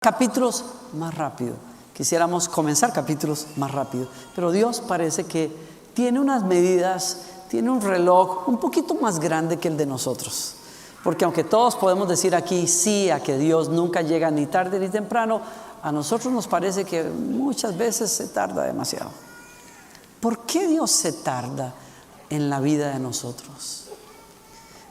capítulos más rápido. Quisiéramos comenzar capítulos más rápido, pero Dios parece que tiene unas medidas, tiene un reloj un poquito más grande que el de nosotros. Porque aunque todos podemos decir aquí sí a que Dios nunca llega ni tarde ni temprano, a nosotros nos parece que muchas veces se tarda demasiado. ¿Por qué Dios se tarda en la vida de nosotros?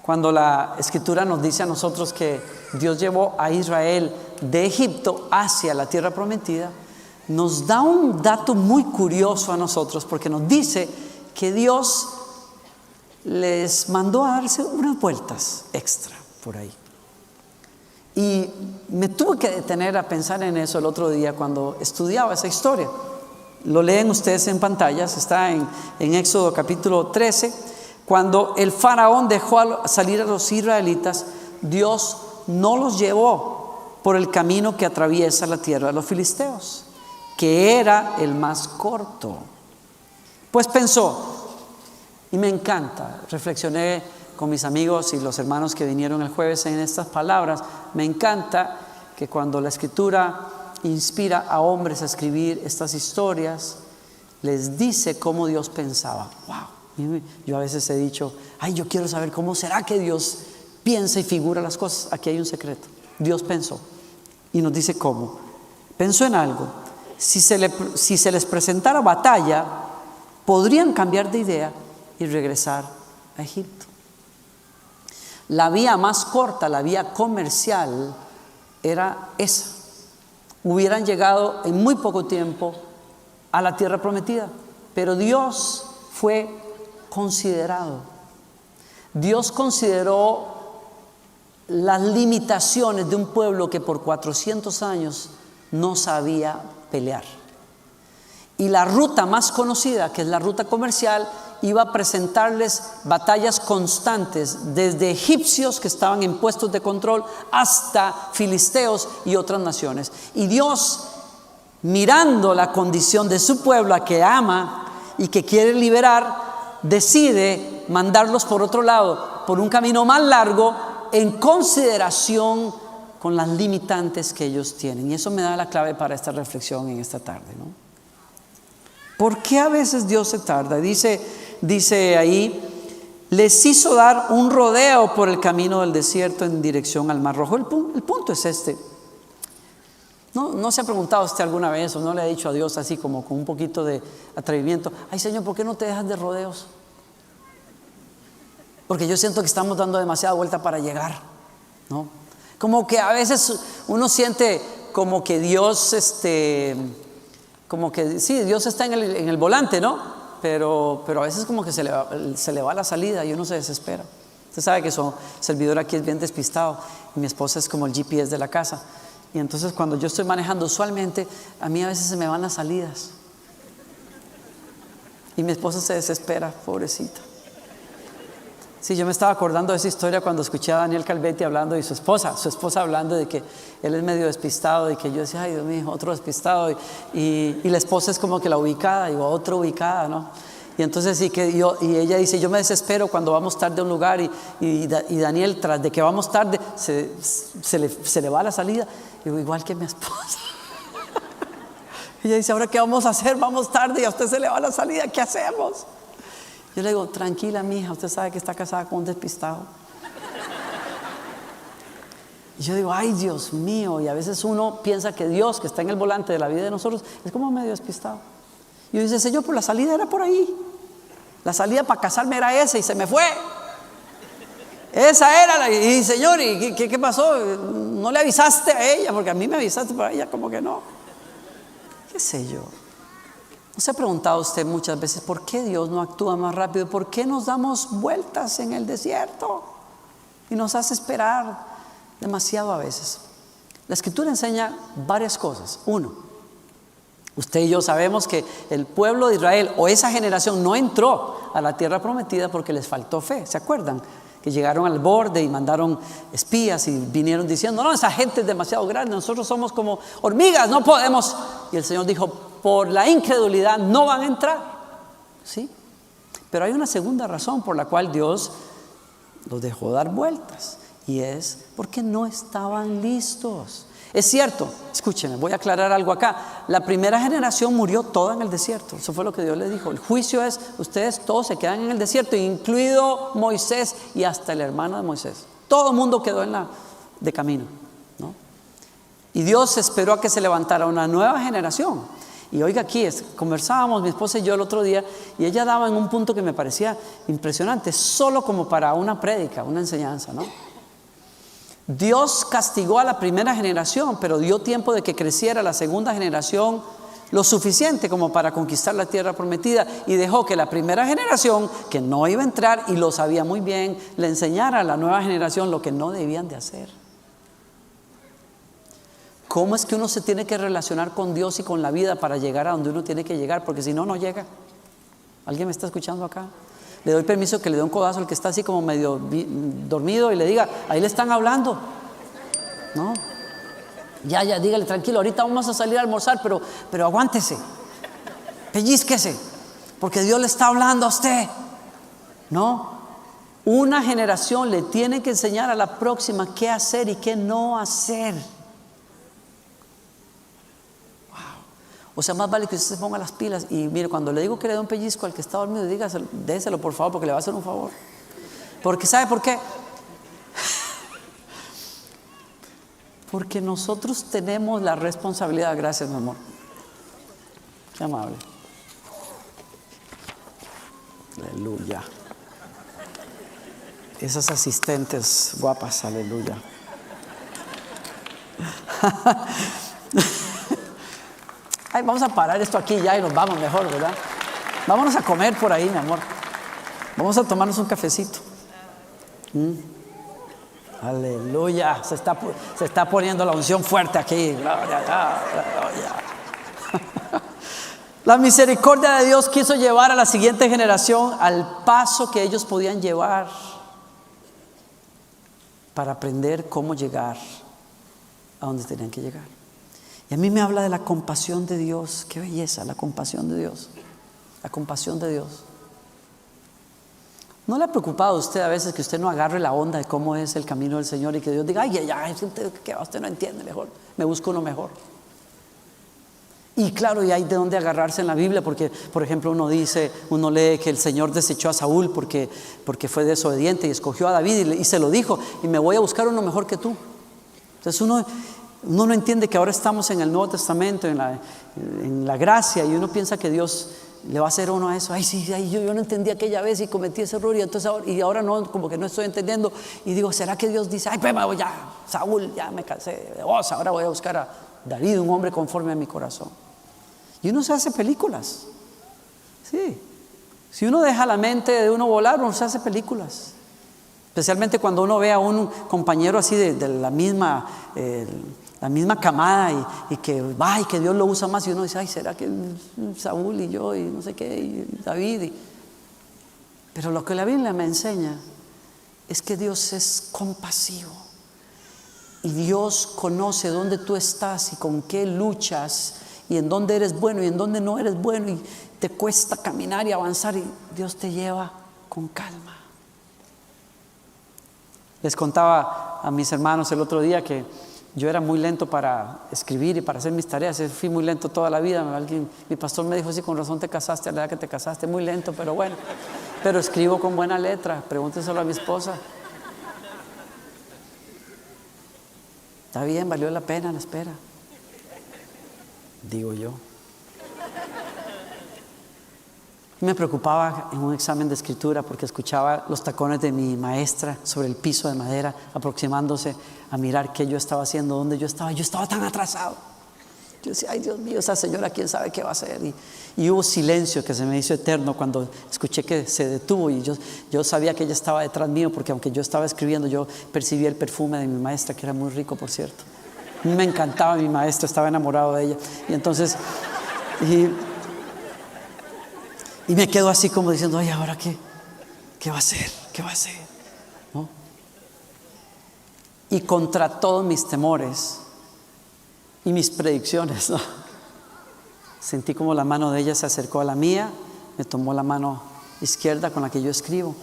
Cuando la Escritura nos dice a nosotros que Dios llevó a Israel de Egipto hacia la tierra prometida, nos da un dato muy curioso a nosotros, porque nos dice que Dios les mandó a darse unas vueltas extra por ahí. Y me tuve que detener a pensar en eso el otro día cuando estudiaba esa historia. Lo leen ustedes en pantallas, está en Éxodo capítulo 13. Cuando el faraón dejó salir a los israelitas, Dios no los llevó por el camino que atraviesa la tierra de los filisteos, que era el más corto. Pues pensó, y me encanta, reflexioné con mis amigos y los hermanos que vinieron el jueves en estas palabras. Me encanta que cuando la Escritura inspira a hombres a escribir estas historias, les dice cómo Dios pensaba. ¡Wow! Yo a veces he dicho, yo quiero saber cómo será que Dios piensa y figura las cosas. Aquí hay un secreto. Dios pensó y nos dice cómo. Pensó en algo. Si se les presentara batalla, podrían cambiar de idea y regresar a Egipto. La vía más corta, la vía comercial, era esa. Hubieran llegado en muy poco tiempo a la tierra prometida, pero Dios fue considerado. Dios consideró las limitaciones de un pueblo que por 400 años no sabía pelear. Y la ruta más conocida, que es la ruta comercial, iba a presentarles batallas constantes, desde egipcios que estaban en puestos de control hasta filisteos y otras naciones. Y Dios, mirando la condición de su pueblo, a que ama y que quiere liberar, decide mandarlos por otro lado, por un camino más largo, en consideración con las limitantes que ellos tienen. Y eso me da la clave para esta reflexión en esta tarde, ¿no? ¿Por qué a veces Dios se tarda? Dice ahí, les hizo dar un rodeo por el camino del desierto en dirección al Mar Rojo. El punto es este. ¿No se ha preguntado usted alguna vez o no le ha dicho a Dios así como con un poquito de atrevimiento: ay, Señor, ¿por qué no te dejas de rodeos? Porque yo siento que estamos dando demasiada vuelta para llegar, ¿no? Como que a veces uno siente como que Dios, como que sí, Dios está en el volante, ¿no? Pero a veces como que se le va la salida y uno se desespera. Usted sabe que su servidor aquí es bien despistado y mi esposa es como el GPS de la casa. Y entonces cuando yo estoy manejando, usualmente a mí a veces se me van las salidas y mi esposa se desespera, pobrecita. Sí, yo me estaba acordando de esa historia cuando escuché a Daniel Calvetti hablando y su esposa hablando de que él es medio despistado y que yo decía, ay Dios mío, otro despistado, y la esposa es como que la ubicada, y otra ubicada, ¿no? Y entonces y ella dice, yo me desespero cuando vamos tarde a un lugar y Daniel, tras de que vamos tarde, se le va la salida. Digo, igual que mi esposa. Ella dice, ¿ahora qué vamos a hacer? Vamos tarde y a usted se le va la salida, ¿qué hacemos? Yo le digo, tranquila mija, usted sabe que está casada con un despistado. Y yo digo, ay Dios mío, y a veces uno piensa que Dios, que está en el volante de la vida de nosotros, es como medio despistado. Y yo dice, Señor, pues la salida era por ahí. La salida para casarme era esa y se me fue. Esa era y Señor, ¿y qué pasó? ¿No le avisaste a ella? Porque a mí me avisaste, pero a ella como que no. ¿Qué sé yo? ¿No se ha preguntado usted muchas veces por qué Dios no actúa más rápido? ¿Por qué nos damos vueltas en el desierto y nos hace esperar demasiado a veces? La Escritura enseña varias cosas. Uno, usted y yo sabemos que el pueblo de Israel o esa generación no entró a la tierra prometida porque les faltó fe. ¿Se acuerdan? Que llegaron al borde y mandaron espías y vinieron diciendo, no, esa gente es demasiado grande, nosotros somos como hormigas, no podemos. Y el Señor dijo, por la incredulidad no van a entrar, ¿sí? Pero hay una segunda razón por la cual Dios los dejó dar vueltas, y es porque no estaban listos. Es cierto, escúchenme, voy a aclarar algo acá. La primera generación murió toda en el desierto. Eso fue lo que Dios les dijo. El juicio es, ustedes todos se quedan en el desierto, incluido Moisés y hasta el hermano de Moisés. Todo el mundo quedó de camino, ¿no? Y Dios esperó a que se levantara una nueva generación. Y oiga aquí, conversábamos mi esposa y yo el otro día, y ella daba en un punto que me parecía impresionante, solo como para una prédica, una enseñanza, ¿no? Dios castigó a la primera generación, pero dio tiempo de que creciera la segunda generación lo suficiente como para conquistar la tierra prometida, y dejó que la primera generación, que no iba a entrar y lo sabía muy bien, le enseñara a la nueva generación lo que no debían de hacer. ¿Cómo es que uno se tiene que relacionar con Dios y con la vida para llegar a donde uno tiene que llegar? Porque si no, no llega. ¿Alguien me está escuchando acá? Le doy permiso que le dé un codazo al que está así como medio dormido y le diga, ahí le están hablando, ¿no? Ya, dígale, tranquilo, ahorita vamos a salir a almorzar, pero aguántese, pellizquese, porque Dios le está hablando a usted, ¿no? Una generación le tiene que enseñar a la próxima qué hacer y qué no hacer. O sea, más vale que usted se ponga las pilas. Y mire, cuando le digo que le dé un pellizco al que está dormido, déselo por favor, porque le va a hacer un favor. Porque ¿sabe por qué? Porque nosotros tenemos la responsabilidad. Gracias, mi amor. Qué amable. Aleluya. Esas asistentes guapas, aleluya. Ay, vamos a parar esto aquí ya y nos vamos mejor, ¿verdad? Vámonos a comer por ahí, mi amor. Vamos a tomarnos un cafecito. Aleluya. Se está poniendo la unción fuerte aquí. Gloria a Dios, aleluya. La misericordia de Dios quiso llevar a la siguiente generación al paso que ellos podían llevar para aprender cómo llegar a donde tenían que llegar. Y a mí me habla de la compasión de Dios. Qué belleza, la compasión de Dios. La compasión de Dios. ¿No le ha preocupado a usted a veces que usted no agarre la onda de cómo es el camino del Señor y que Dios diga, ay, usted no entiende, mejor me busco uno mejor? Y claro, y hay de dónde agarrarse en la Biblia, porque por ejemplo uno lee que el Señor desechó a Saúl porque fue desobediente y escogió a David y se lo dijo, y me voy a buscar uno mejor que tú. Entonces uno no entiende que ahora estamos en el Nuevo Testamento, en la gracia, y uno piensa que Dios le va a hacer uno a eso. Ay, sí, yo no entendí aquella vez y cometí ese error, y ahora no, como que no estoy entendiendo. Y digo, ¿será que Dios dice, ay, pues ya, Saúl, ya me cansé de vos, ahora voy a buscar a David, un hombre conforme a mi corazón? Y uno se hace películas. Sí. Si uno deja la mente de uno volar, uno se hace películas. Especialmente cuando uno ve a un compañero así de la misma camada y que Dios lo usa más, y uno dice, ay, ¿será que Saúl y yo y no sé qué y David? Pero lo que la Biblia me enseña es que Dios es compasivo y Dios conoce dónde tú estás y con qué luchas y en dónde eres bueno y en dónde no eres bueno y te cuesta caminar y avanzar, y Dios te lleva con calma. Les contaba a mis hermanos el otro día que yo era muy lento para escribir y para hacer mis tareas. Fui muy lento toda la vida. Mi pastor me dijo, sí, con razón te casaste a la edad que te casaste, muy lento, pero bueno, pero escribo con buena letra. Pregúntenselo a mi esposa. Está bien, valió la pena la espera, digo yo. Me preocupaba en un examen de escritura porque escuchaba los tacones de mi maestra sobre el piso de madera aproximándose a mirar qué yo estaba haciendo, dónde yo estaba tan atrasado. Yo decía, ay, Dios mío, esa señora quién sabe qué va a hacer. Y hubo silencio que se me hizo eterno cuando escuché que se detuvo, y yo sabía que ella estaba detrás mío, porque aunque yo estaba escribiendo, yo percibía el perfume de mi maestra, que era muy rico, por cierto. Me encantaba mi maestra, estaba enamorado de ella. Y entonces y me quedo así como diciendo, ay, ¿ahora qué? ¿Qué va a hacer? ¿Qué va a hacer? ¿No? Y contra todos mis temores y mis predicciones, ¿no?, sentí como la mano de ella se acercó a la mía, me tomó la mano izquierda con la que yo escribo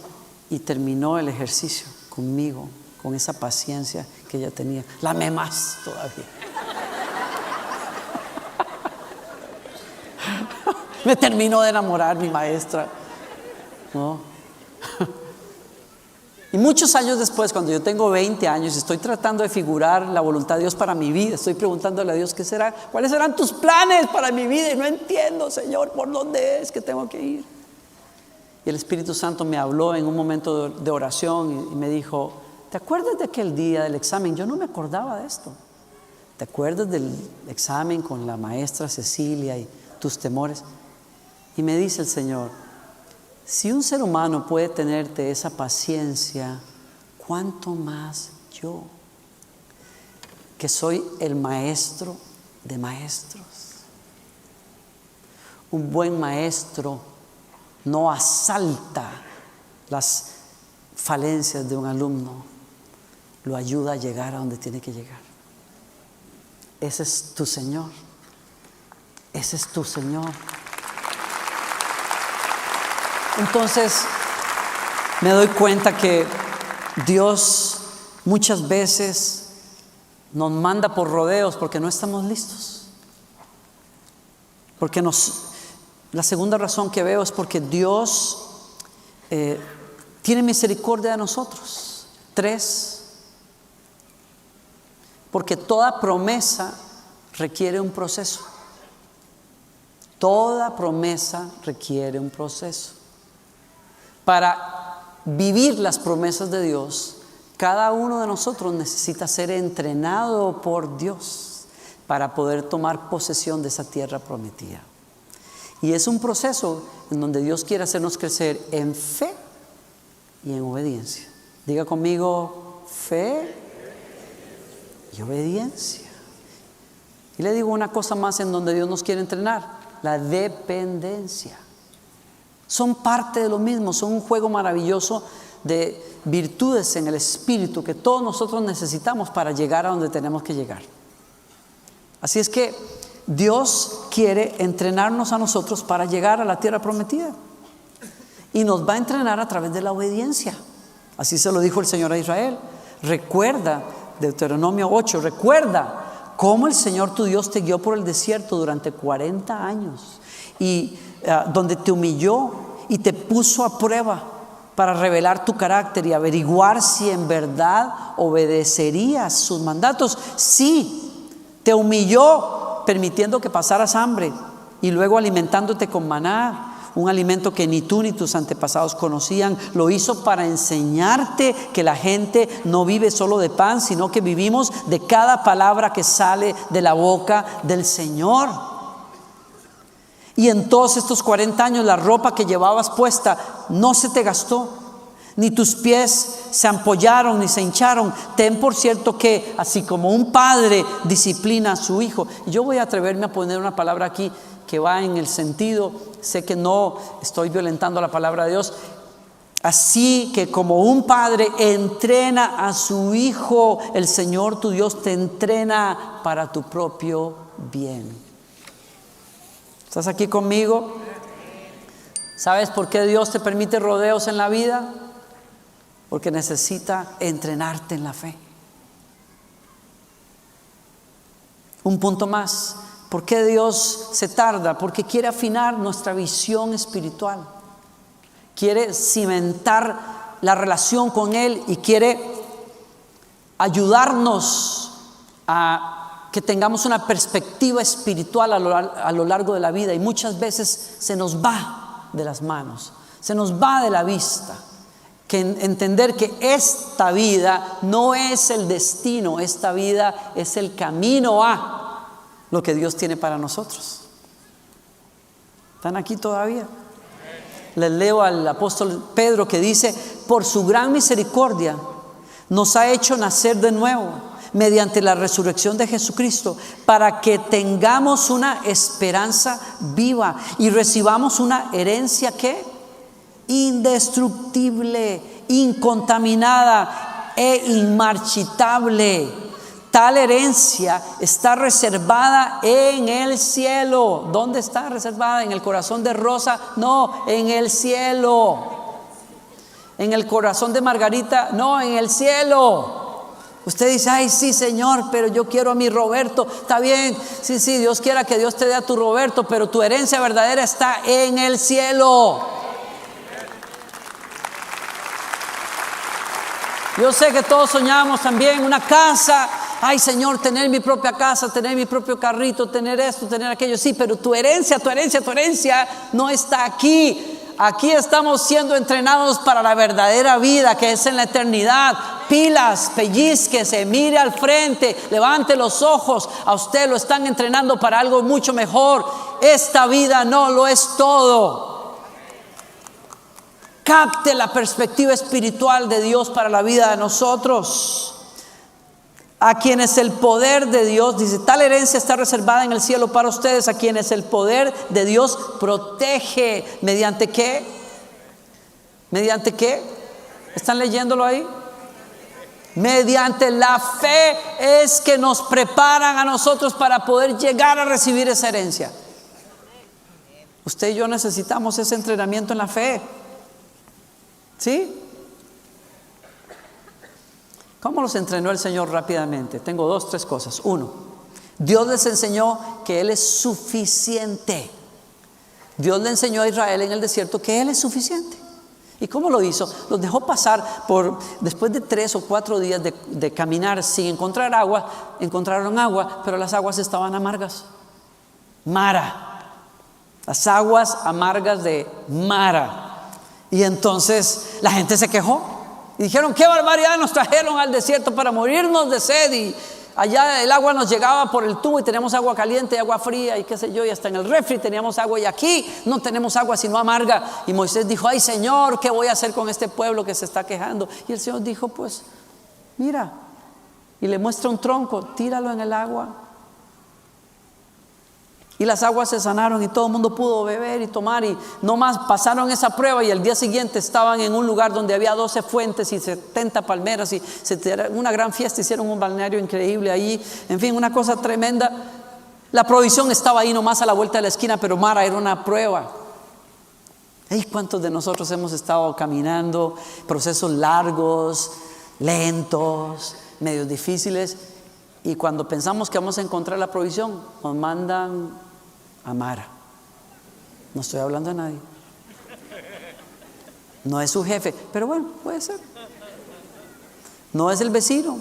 y terminó el ejercicio conmigo, con esa paciencia que ella tenía. La amé más todavía. Me terminó de enamorar mi maestra, ¿no? Y muchos años después, cuando yo tengo 20 años y estoy tratando de figurar la voluntad de Dios para mi vida, estoy preguntándole a Dios qué será, cuáles serán tus planes para mi vida, y no entiendo, Señor, por dónde es que tengo que ir. Y el Espíritu Santo me habló en un momento de oración y me dijo: ¿te acuerdas de aquel día del examen? Yo no me acordaba de esto. ¿Te acuerdas del examen con la maestra Cecilia y tus temores? Y me dice el Señor: si un ser humano puede tenerte esa paciencia, ¿cuánto más yo, que soy el maestro de maestros? Un buen maestro no asalta las falencias de un alumno, lo ayuda a llegar a donde tiene que llegar. Ese es tu Señor. Ese es tu Señor. Entonces me doy cuenta que Dios muchas veces nos manda por rodeos porque no estamos listos. La segunda razón que veo es porque Dios tiene misericordia de nosotros. 3, porque toda promesa requiere un proceso. Toda promesa requiere un proceso. Para vivir las promesas de Dios, cada uno de nosotros necesita ser entrenado por Dios para poder tomar posesión de esa tierra prometida. Y es un proceso en donde Dios quiere hacernos crecer en fe y en obediencia. Diga conmigo: fe y obediencia. Y le digo una cosa más en donde Dios nos quiere entrenar: la dependencia. Son parte de lo mismo, son un juego maravilloso de virtudes en el espíritu que todos nosotros necesitamos para llegar a donde tenemos que llegar. Así es que Dios quiere entrenarnos a nosotros para llegar a la tierra prometida, y nos va a entrenar a través de la obediencia. Así se lo dijo el Señor a Israel. Recuerda, Deuteronomio 8, recuerda cómo el Señor tu Dios te guió por el desierto durante 40 años y donde te humilló y te puso a prueba para revelar tu carácter y averiguar si en verdad obedecerías sus mandatos. Sí, te humilló permitiendo que pasaras hambre y luego alimentándote con maná, un alimento que ni tú ni tus antepasados conocían. Lo hizo para enseñarte que la gente no vive solo de pan, sino que vivimos de cada palabra que sale de la boca del Señor. Y en todos estos 40 años la ropa que llevabas puesta no se te gastó, ni tus pies se ampollaron ni se hincharon. Ten por cierto que así como un padre disciplina a su hijo. Yo voy a atreverme a poner una palabra aquí que va en el sentido, sé que no estoy violentando la palabra de Dios. Así que como un padre entrena a su hijo, el Señor tu Dios te entrena para tu propio bien. ¿Estás aquí conmigo? ¿Sabes por qué Dios te permite rodeos en la vida? Porque necesita entrenarte en la fe. Un punto más. ¿Por qué Dios se tarda? Porque quiere afinar nuestra visión espiritual. Quiere cimentar la relación con Él y quiere ayudarnos a que tengamos una perspectiva espiritual a lo largo de la vida. Y muchas veces se nos va de las manos, se nos va de la vista. Que entender que esta vida no es el destino, esta vida es el camino a lo que Dios tiene para nosotros. ¿Están aquí todavía? Les leo al apóstol Pedro que dice: por su gran misericordia nos ha hecho nacer de nuevo mediante la resurrección de Jesucristo, para que tengamos una esperanza viva y recibamos una herencia que indestructible, incontaminada e inmarchitable. Tal herencia está reservada en el cielo. ¿Dónde está reservada? ¿En el corazón de Rosa? No, en el cielo. ¿En el corazón de Margarita? No, en el cielo. Usted dice, ay sí Señor, pero yo quiero a mi Roberto. Está bien, sí, Dios quiera que Dios te dé a tu Roberto, pero tu herencia verdadera está en el cielo. Yo sé que todos soñamos también una casa. Ay Señor, tener mi propia casa, tener mi propio carrito, tener esto, tener aquello. Sí, pero tu herencia no está aquí. Aquí estamos siendo entrenados para la verdadera vida, que es en la eternidad. Pilas, pellizquese, mire al frente, levante los ojos. A usted lo están entrenando para algo mucho mejor. Esta vida no lo es todo. Capte la perspectiva espiritual de Dios para la vida de nosotros. A quienes el poder de Dios, dice, tal herencia está reservada en el cielo para ustedes, a quienes el poder de Dios protege. ¿Mediante qué? ¿Mediante qué? ¿Están leyéndolo ahí? Mediante la fe es que nos preparan a nosotros para poder llegar a recibir esa herencia. Usted y yo necesitamos ese entrenamiento en la fe. ¿Sí? ¿Cómo los entrenó el Señor rápidamente? Tengo 2, 3 cosas. 1, Dios les enseñó que Él es suficiente. Dios le enseñó a Israel en el desierto que Él es suficiente. ¿Y cómo lo hizo? Los dejó pasar después de 3 o 4 días de caminar sin encontrar agua. Encontraron agua, pero las aguas estaban amargas. Mara. Las aguas amargas de Mara. Y entonces la gente se quejó. Y dijeron, qué barbaridad, nos trajeron al desierto para morirnos de sed. Y allá el agua nos llegaba por el tubo y teníamos agua caliente y agua fría y qué sé yo. Y hasta en el refri teníamos agua y aquí no tenemos agua sino amarga. Y Moisés dijo, ay Señor, ¿qué voy a hacer con este pueblo que se está quejando? Y el Señor dijo, pues mira. Y le muestra un tronco, tíralo en el agua. Y las aguas se sanaron y todo el mundo pudo beber y tomar. Y no más pasaron esa prueba y el día siguiente estaban en un lugar donde había 12 fuentes y 70 palmeras y una gran fiesta, hicieron un balneario increíble ahí. En fin, una cosa tremenda. La provisión estaba ahí nomás a la vuelta de la esquina, pero Mara era una prueba. ¿Y cuántos de nosotros hemos estado caminando procesos largos, lentos, medios difíciles? Y cuando pensamos que vamos a encontrar la provisión, nos mandan a Mara. No estoy hablando a nadie. No es su jefe, pero bueno, puede ser. No es el vecino,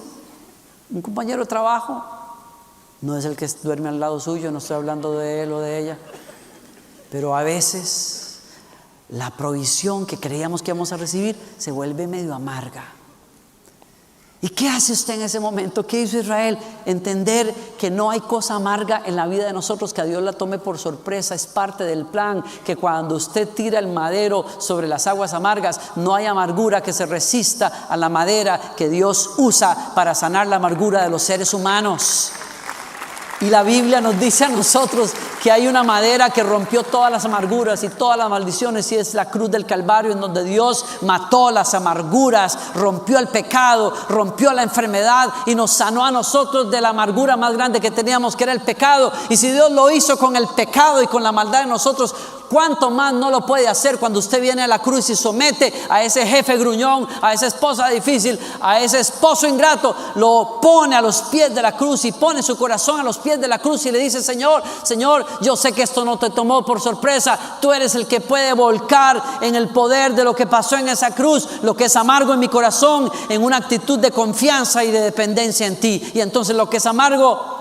un compañero de trabajo. No es el que duerme al lado suyo, no estoy hablando de él o de ella. Pero a veces la provisión que creíamos que íbamos a recibir se vuelve medio amarga. ¿Y qué hace usted en ese momento? ¿Qué hizo Israel? Entender que no hay cosa amarga en la vida de nosotros, que a Dios la tome por sorpresa. Es parte del plan, que cuando usted tira el madero sobre las aguas amargas, no hay amargura que se resista a la madera que Dios usa para sanar la amargura de los seres humanos. Y la Biblia nos dice a nosotros que hay una madera que rompió todas las amarguras y todas las maldiciones, y es la cruz del Calvario, en donde Dios mató las amarguras, rompió el pecado, rompió la enfermedad y nos sanó a nosotros de la amargura más grande que teníamos, que era el pecado. Y si Dios lo hizo con el pecado y con la maldad de nosotros, ¿cuánto más no lo puede hacer cuando usted viene a la cruz y somete a ese jefe gruñón, a esa esposa difícil, a ese esposo ingrato? Lo pone a los pies de la cruz y pone su corazón a los pies de la cruz y le dice, Señor, yo sé que esto no te tomó por sorpresa. Tú eres el que puede volcar en el poder de lo que pasó en esa cruz, lo que es amargo en mi corazón, en una actitud de confianza y de dependencia en ti. Y entonces lo que es amargo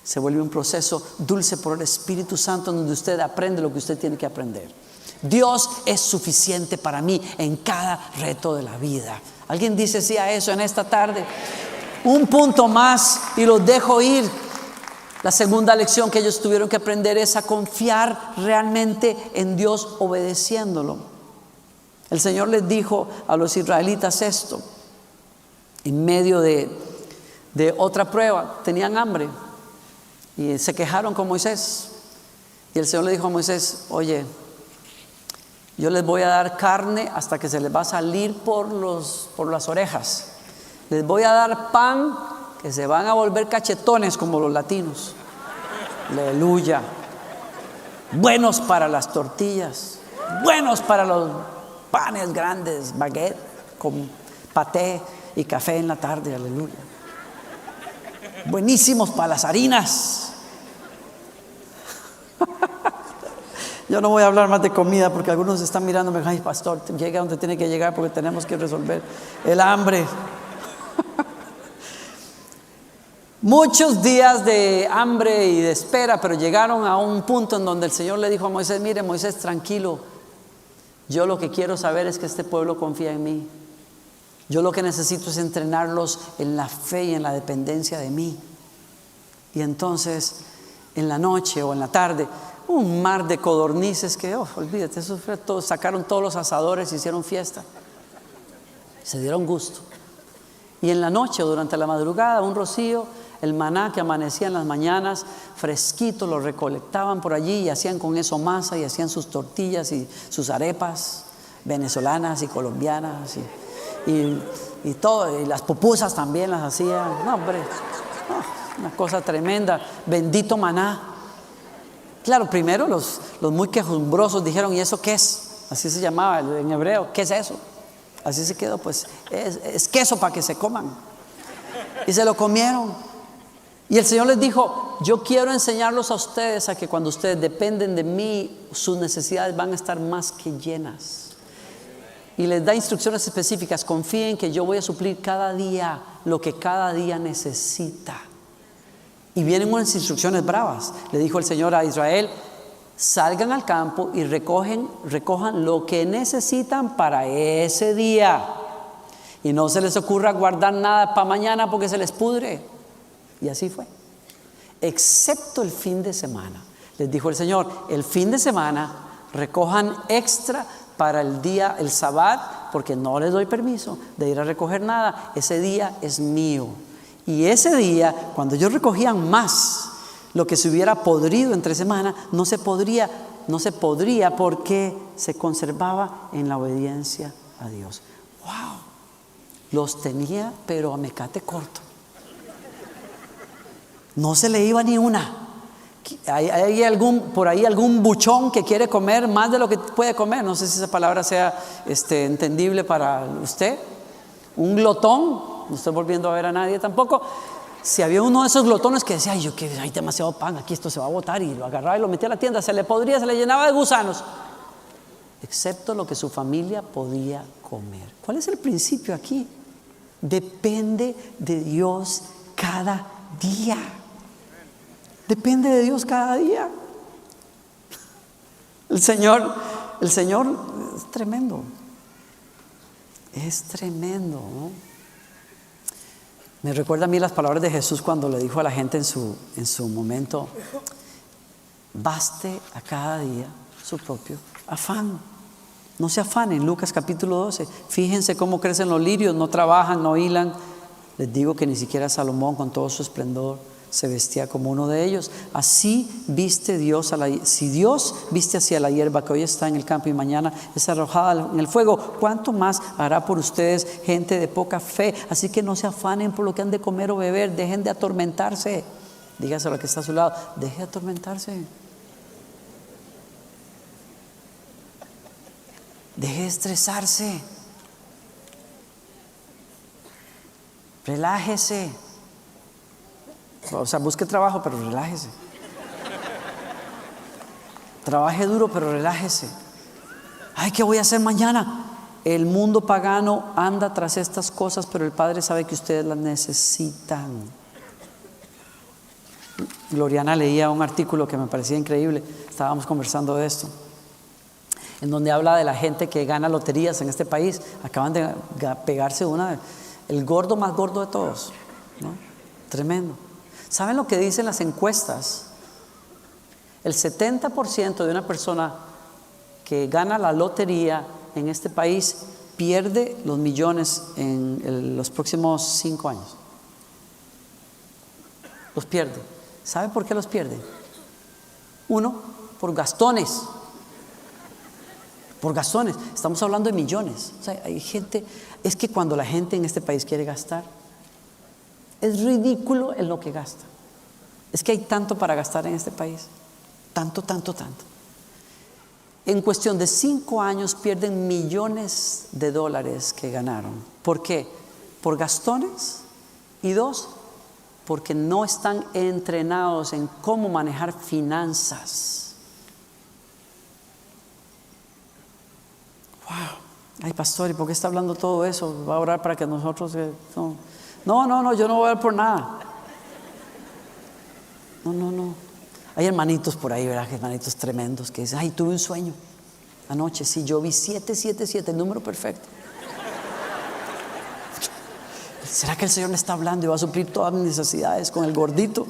se vuelve un proceso dulce por el Espíritu Santo, donde usted aprende lo que usted tiene que aprender. Dios es suficiente para mí en cada reto de la vida. ¿Alguien dice sí a eso en esta tarde? Un punto más y los dejo ir. La segunda lección que ellos tuvieron que aprender es a confiar realmente en Dios, obedeciéndolo. El Señor les dijo a los israelitas esto en medio de otra prueba. Tenían hambre y se quejaron con Moisés, y el Señor le dijo a Moisés, oye, yo les voy a dar carne hasta que se les va a salir por las orejas. Les voy a dar pan que se van a volver cachetones como los latinos. Aleluya. Buenos para las tortillas, buenos para los panes grandes, baguette con paté. y café en la tarde, aleluya. Buenísimos para las harinas. Yo no voy a hablar más de comida porque algunos están mirándome, ay pastor, llega donde tiene que llegar porque tenemos que resolver el hambre. Muchos días de hambre y de espera, pero llegaron a un punto en donde el Señor le dijo a Moisés, mire Moisés, tranquilo, yo lo que quiero saber es que este pueblo confía en mí. Yo lo que necesito es entrenarlos en la fe y en la dependencia de mí. Y entonces, en la noche o en la tarde, un mar de codornices que, olvídate, eso fue todo, sacaron todos los asadores, hicieron fiesta, se dieron gusto. Y en la noche o durante la madrugada, un rocío, el maná que amanecía en las mañanas, fresquito, lo recolectaban por allí y hacían con eso masa y hacían sus tortillas y sus arepas venezolanas y colombianas y todo, y las pupusas también las hacían. No, hombre, una cosa tremenda, bendito maná. Claro, primero los muy quejumbrosos dijeron, ¿y eso qué es? Así se llamaba en hebreo, ¿qué es eso? Así se quedó, pues es queso para que se coman. Y se lo comieron. Y el Señor les dijo, yo quiero enseñarlos a ustedes a que cuando ustedes dependen de mí, sus necesidades van a estar más que llenas. Y les da instrucciones específicas, confíen que yo voy a suplir cada día lo que cada día necesita. Y vienen unas instrucciones bravas. Le dijo el Señor a Israel, salgan al campo y recojan lo que necesitan para ese día. Y no se les ocurra guardar nada para mañana porque se les pudre. Y así fue. Excepto el fin de semana. Les dijo el Señor, el fin de semana recojan extra para el día, el Sabbat, porque no les doy permiso de ir a recoger nada. Ese día es mío. Y ese día, cuando ellos recogían más, lo que se hubiera podrido entre semana, no se podría porque se conservaba en la obediencia a Dios. ¡Wow! Los tenía, pero a mecate corto. No se le iba ni una. ¿Hay por ahí algún buchón que quiere comer más de lo que puede comer? No sé si esa palabra sea entendible para usted. Un glotón. No estoy volviendo a ver a nadie tampoco. Si había uno de esos glotones que decía, ay, hay demasiado pan, aquí esto se va a botar, y lo agarraba y lo metía a la tienda, se le podría, se le llenaba de gusanos, excepto lo que su familia podía comer. ¿Cuál es el principio aquí? Depende de Dios cada día. Depende de Dios cada día. El Señor es tremendo. Es tremendo, ¿no? Me recuerda a mí las palabras de Jesús cuando le dijo a la gente en su momento, baste a cada día su propio afán. No se afanen. Lucas capítulo 12. Fíjense cómo crecen los lirios, no trabajan, no hilan. Les digo que ni siquiera Salomón con todo su esplendor se vestía como uno de ellos. Así viste Dios si Dios viste hacia la hierba que hoy está en el campo y mañana es arrojada en el fuego, ¿cuánto más hará por ustedes, gente de poca fe? Así que no se afanen por lo que han de comer o beber, dejen de atormentarse. Dígaselo al que está a su lado, deje de atormentarse. Deje de estresarse. Relájese. O sea, busque trabajo, pero relájese. Trabaje duro, pero relájese. Ay, ¿qué voy a hacer mañana? El mundo pagano anda tras estas cosas, pero el Padre sabe que ustedes las necesitan. Gloriana leía un artículo que me parecía increíble. Estábamos conversando de esto, en donde habla de la gente que gana loterías en este país. Acaban de pegarse el gordo más gordo de todos, ¿no? Tremendo. ¿Saben lo que dicen las encuestas? El 70% de una persona que gana la lotería en este país pierde los millones en los próximos 5 años. Los pierde. ¿Sabe por qué los pierde? Uno, por gastones. Por gastones. Estamos hablando de millones. O sea, hay gente, es que cuando la gente en este país quiere gastar, es ridículo en lo que gasta. Es que hay tanto para gastar en este país. Tanto. En cuestión de 5 años pierden millones de dólares que ganaron. ¿Por qué? por gastones y 2, porque no están entrenados en cómo manejar finanzas. Wow. Ay, pastor, ¿y por qué está hablando todo eso? ¿Va a orar para que nosotros... No, yo no voy a orar por nada. No. Hay hermanitos por ahí, ¿verdad? Hermanitos tremendos que dicen, ay, tuve un sueño anoche. Sí, yo vi 777, el número perfecto. ¿Será que el Señor me está hablando y va a suplir todas mis necesidades con el gordito?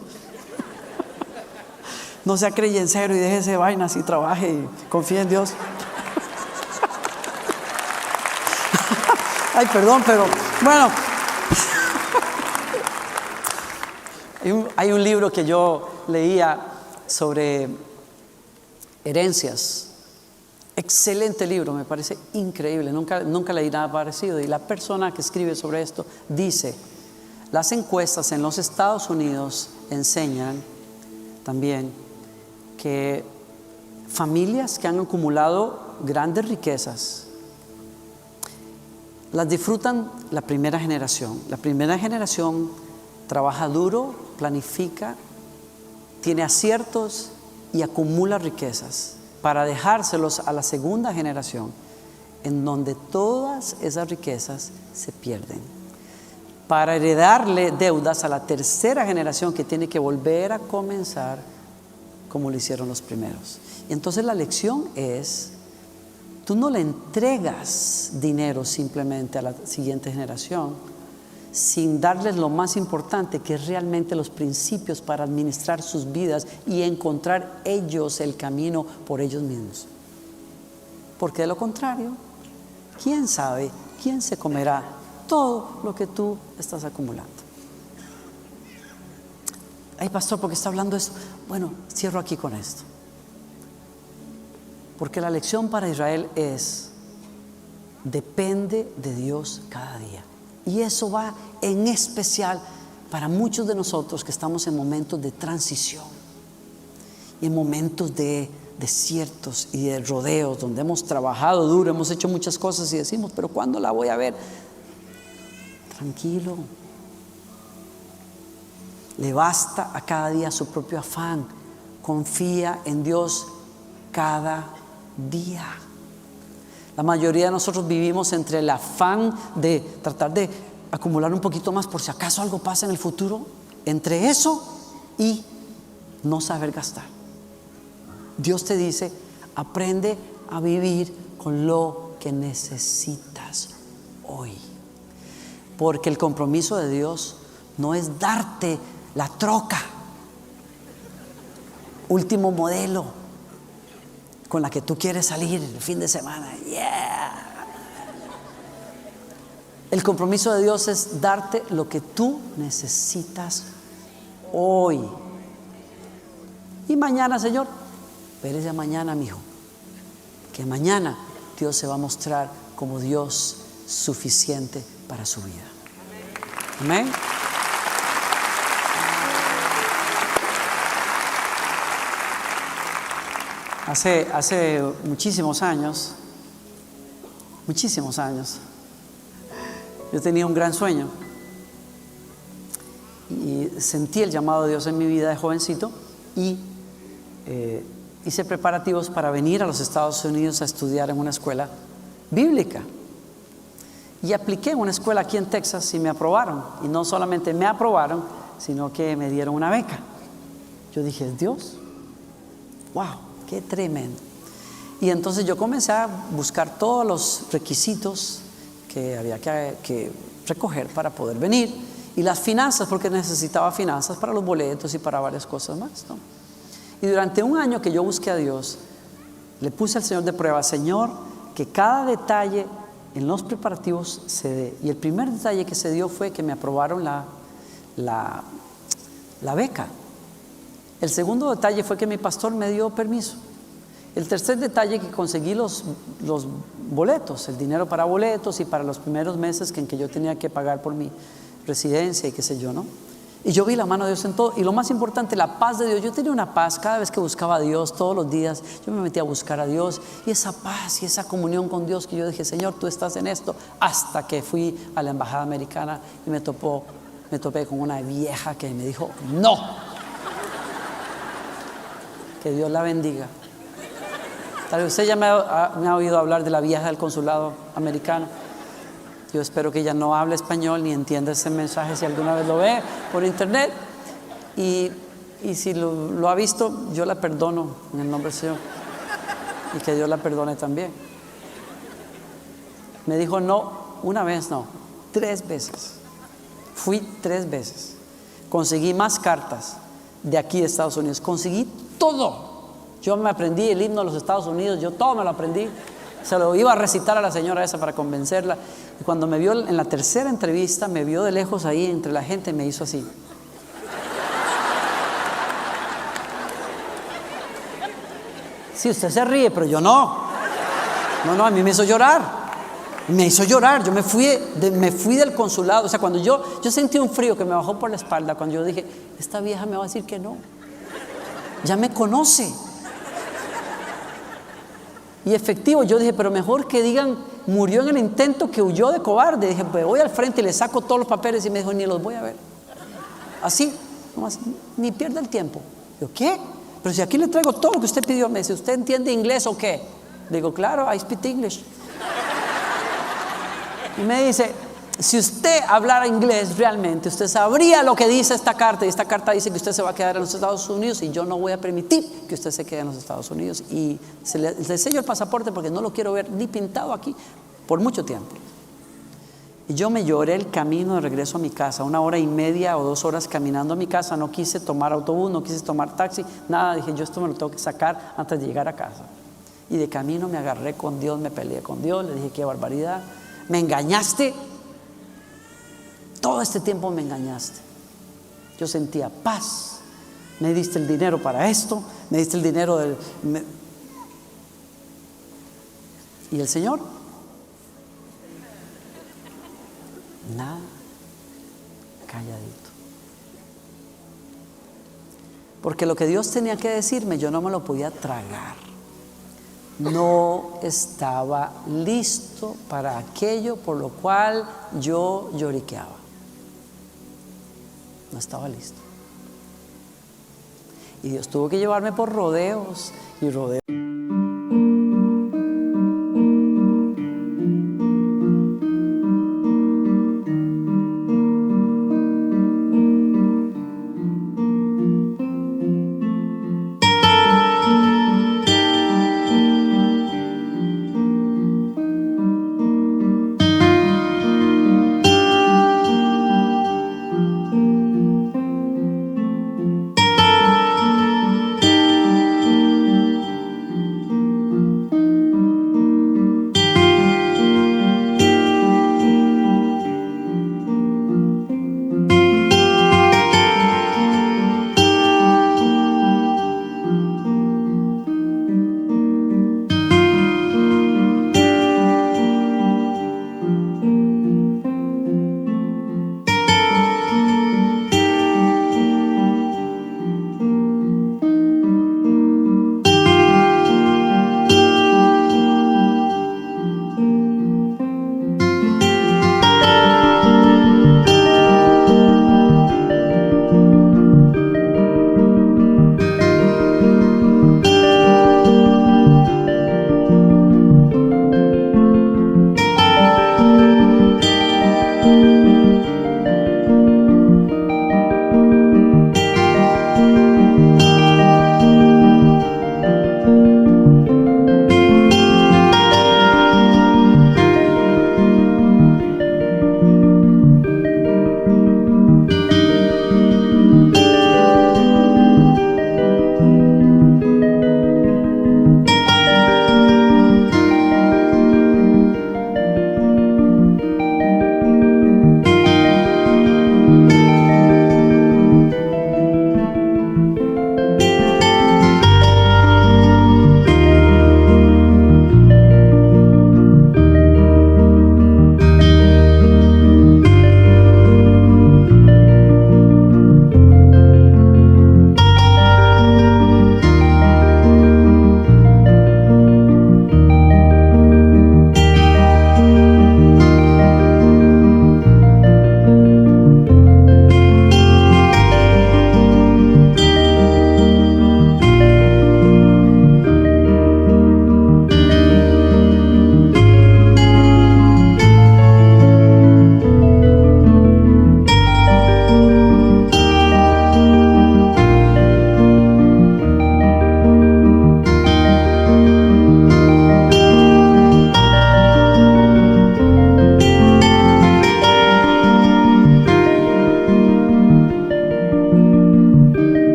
No sea creyencero y déjese de vainas y trabaje y confíe en Dios. Ay, perdón, pero bueno. Hay un libro que yo leía sobre herencias. Excelente libro, me parece increíble. Nunca leí nada parecido. Y la persona que escribe sobre esto dice: las encuestas en los Estados Unidos enseñan también que familias que han acumulado grandes riquezas las disfrutan la primera generación. La primera generación trabaja duro, planifica, tiene aciertos y acumula riquezas para dejárselos a la segunda generación, en donde todas esas riquezas se pierden, para heredarle deudas a la tercera generación que tiene que volver a comenzar como lo hicieron los primeros. Y entonces la lección es: tú no le entregas dinero simplemente a la siguiente generación sin darles lo más importante, que es realmente los principios para administrar sus vidas y encontrar ellos el camino por ellos mismos. Porque de lo contrario, ¿quién sabe quién se comerá todo lo que tú estás acumulando? Ay, pastor, ¿por qué está hablando esto? Bueno, cierro aquí con esto. Porque la lección para Israel es: depende de Dios cada día. Y eso va en especial para muchos de nosotros que estamos en momentos de transición y en momentos de desiertos y de rodeos, donde hemos trabajado duro, hemos hecho muchas cosas y decimos, pero ¿cuándo la voy a ver? Tranquilo. Le basta a cada día su propio afán. Confía en Dios cada día. La mayoría de nosotros vivimos entre el afán de tratar de acumular un poquito más por si acaso algo pasa en el futuro, entre eso y no saber gastar. Dios te dice: aprende a vivir con lo que necesitas hoy, porque el compromiso de Dios no es darte la troca último modelo con la que tú quieres salir el fin de semana. Yeah. El compromiso de Dios es darte lo que tú necesitas hoy. Y mañana, Señor, espérese a mañana, mijo, que mañana Dios se va a mostrar como Dios suficiente para su vida. Amén. Hace muchísimos años, yo tenía un gran sueño y sentí el llamado de Dios en mi vida de jovencito y hice preparativos para venir a los Estados Unidos a estudiar en una escuela bíblica. Y apliqué en una escuela aquí en Texas y me aprobaron. Y no solamente me aprobaron, sino que me dieron una beca. Yo dije, Dios, wow. Qué tremendo. Y entonces yo comencé a buscar todos los requisitos que había que recoger para poder venir, y las finanzas, porque necesitaba finanzas para los boletos y para varias cosas más, ¿no? Y durante un año que yo busqué a Dios, le puse al Señor de prueba: Señor, que cada detalle en los preparativos se dé. Y el primer detalle que se dio fue que me aprobaron la beca. El segundo detalle fue que mi pastor me dio permiso. El tercer detalle, que conseguí los boletos, el dinero para boletos y para los primeros meses en que yo tenía que pagar por mi residencia y qué sé yo, ¿no? Y yo vi la mano de Dios en todo. Y lo más importante, la paz de Dios. Yo tenía una paz cada vez que buscaba a Dios, todos los días. Yo me metía a buscar a Dios. Y esa paz y esa comunión con Dios que yo dije, Señor, tú estás en esto. Hasta que fui a la embajada americana y me topé con una vieja que me dijo, no. Que Dios la bendiga. Tal vez usted ya me ha oído hablar de la vieja del consulado americano. Yo espero que ella no hable español ni entienda ese mensaje si alguna vez lo ve por internet. Y si lo ha visto, yo la perdono en el nombre del Señor. Y que Dios la perdone también. Me dijo no, una vez no, 3 veces. Fui 3 veces. Conseguí más cartas de aquí de Estados Unidos. Conseguí todo. Yo me aprendí el himno de los Estados Unidos, yo todo me lo aprendí. Se lo iba a recitar a la señora esa para convencerla. Y cuando me vio en la tercera entrevista, me vio de lejos ahí entre la gente y me hizo así. Sí, usted se ríe, pero yo no. No, a mí me hizo llorar. Me hizo llorar. Yo me fui del consulado. O sea, cuando yo sentí un frío que me bajó por la espalda, cuando yo dije, esta vieja me va a decir que no. Ya me conoce. Y efectivo, yo dije, pero mejor que digan, murió en el intento que huyó de cobarde. Dije, pues voy al frente y le saco todos los papeles. Y me dijo, ni los voy a ver. Así, nomás, ni pierda el tiempo. Yo, ¿qué? Pero si aquí le traigo todo lo que usted pidió. Me dice, ¿usted entiende inglés o qué? Digo, claro, I speak English. Y me dice, si usted hablara inglés realmente, usted sabría lo que dice esta carta. Y esta carta dice que usted se va a quedar en los Estados Unidos y yo no voy a permitir que usted se quede en los Estados Unidos. Y le sello el pasaporte porque no lo quiero ver ni pintado aquí por mucho tiempo. Y yo me lloré el camino de regreso a mi casa, 1 hora y media o 2 horas caminando a mi casa. No quise tomar autobús, no quise tomar taxi, nada. Dije, yo esto me lo tengo que sacar antes de llegar a casa. Y de camino me agarré con Dios, me peleé con Dios, le dije, qué barbaridad, me engañaste. Todo este tiempo me engañaste. Yo sentía paz. Me diste el dinero para esto, me diste el dinero ¿Y el Señor? Nada. Calladito. Porque lo que Dios tenía que decirme, yo no me lo podía tragar. No estaba listo para aquello por lo cual yo lloriqueaba. No estaba listo. Y Dios tuvo que llevarme por rodeos y rodeos.